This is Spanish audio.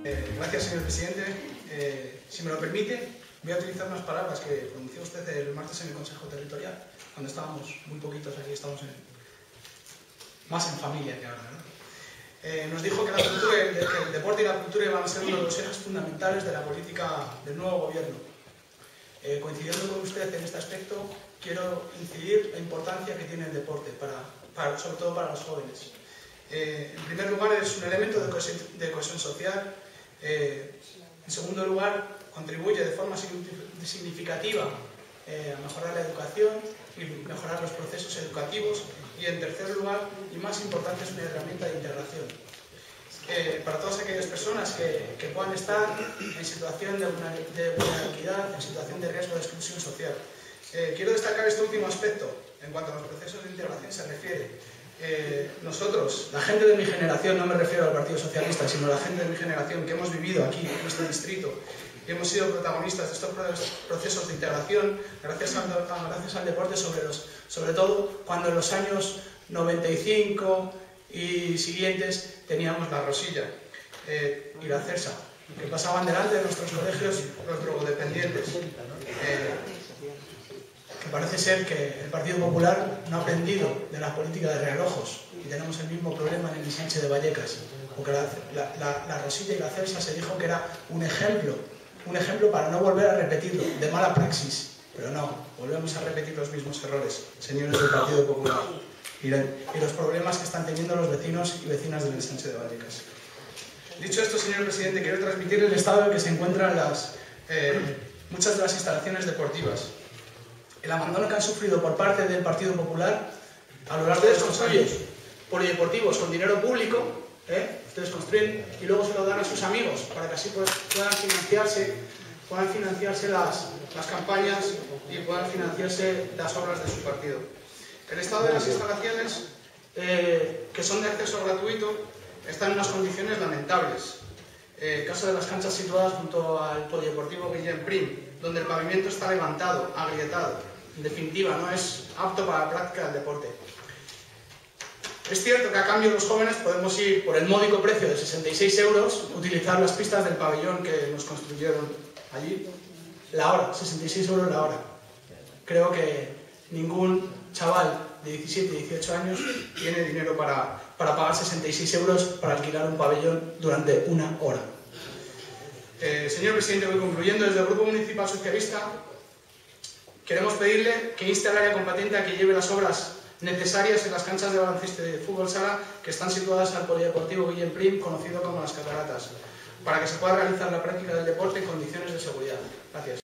Gracias, señor presidente. Si me lo permite, voy a utilizar unas palabras que pronunció usted el martes en el Consejo Territorial, cuando estábamos muy poquitos aquí, estamos más en familia que ahora, ¿no? Nos dijo que el deporte y la cultura iban a ser uno de los ejes fundamentales de la política del nuevo gobierno. Coincidiendo con usted en este aspecto, quiero incidir en la importancia que tiene el deporte, sobre todo para los jóvenes. En primer lugar, es un elemento de cohesión social. En segundo lugar, contribuye de forma significativa a mejorar la educación y mejorar los procesos educativos. Y en tercer lugar, y más importante, es una herramienta de integración. Para todas aquellas personas que puedan estar en situación de vulnerabilidad, en situación de riesgo de exclusión social. Quiero destacar este último aspecto en cuanto a los procesos de integración se refiere. Nosotros, la gente de mi generación, no me refiero al Partido Socialista, sino la gente de mi generación que hemos vivido aquí en este distrito y hemos sido protagonistas de estos procesos de integración gracias al deporte, sobre todo cuando en los años 95 y siguientes teníamos la Rosilla y la Cersa, que pasaban delante de nuestros colegios los drogodependientes. Que parece ser que el Partido Popular no ha aprendido de la política de realojos y tenemos el mismo problema en el ensanche de Vallecas, porque la Rosilla y la Cersa se dijo que era un ejemplo para no volver a repetirlo, de mala praxis, pero no, volvemos a repetir los mismos errores, señores del Partido Popular, y los problemas que están teniendo los vecinos y vecinas del ensanche de Vallecas. Dicho esto, señor presidente, quiero transmitirle el estado en que se encuentran muchas de las instalaciones deportivas. El abandono que han sufrido por parte del Partido Popular a lo largo de estos años, polideportivos con dinero público, ustedes construyen y luego se lo dan a sus amigos para que así puedan financiarse las campañas y puedan financiarse las obras de su partido. El estado de las instalaciones, que son de acceso gratuito, están en unas condiciones lamentables. El caso de las canchas situadas junto al polideportivo Guillem Prim, donde el pavimento está levantado, agrietado. En definitiva, no es apto para la práctica del deporte. Es cierto que a cambio los jóvenes podemos ir por el módico precio de 66 euros, utilizar las pistas del pabellón que nos construyeron allí. La hora, 66 euros la hora. Creo que ningún chaval de 17, 18 años tiene dinero para pagar 66 euros para alquilar un pabellón durante una hora. Señor presidente, voy concluyendo. Desde el Grupo Municipal Socialista queremos pedirle que inste al área competente a que lleve las obras necesarias en las canchas de baloncesto y de fútbol sala que están situadas al polideportivo Guillem Prim, conocido como Las Cataratas, para que se pueda realizar la práctica del deporte en condiciones de seguridad. Gracias.